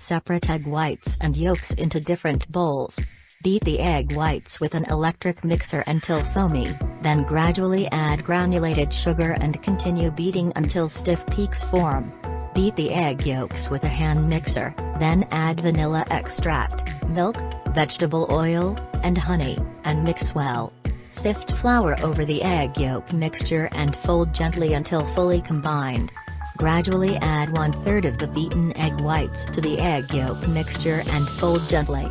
separate egg whites and yolks into different bowls. Beat the egg whites with an electric mixer until foamy, then gradually add granulated sugar and continue beating until stiff peaks form. Beat the egg yolks with a hand mixer, then add vanilla extract, milk, vegetable oil, and honey, and mix well. Sift flour over the egg yolk mixture and fold gently until fully combined. Gradually add 1/3 of the beaten egg whites to the egg yolk mixture and fold gently.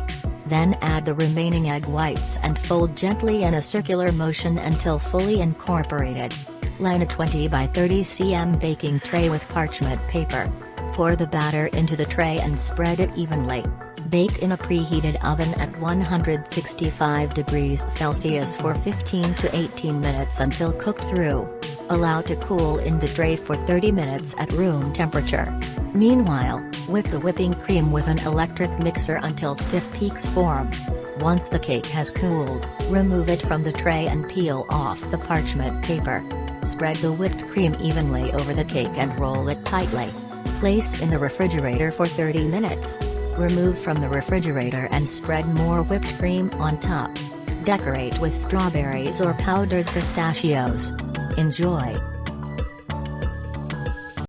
Then add the remaining egg whites and fold gently in a circular motion until fully incorporated. Line a 20 by 30 cm baking tray with parchment paper. Pour the batter into the tray and spread it evenly. Bake in a preheated oven at 165 degrees Celsius for 15 to 18 minutes until cooked through. Allow to cool in the tray for 30 minutes at room temperature. Meanwhile, whip the whipping cream with an electric mixer until stiff peaks form. Once the cake has cooled, remove it from the tray and peel off the parchment paper. Spread the whipped cream evenly over the cake and roll it tightly. Place in the refrigerator for 30 minutes. Remove from the refrigerator and spread more whipped cream on top. Decorate with strawberries or powdered pistachios. Enjoy!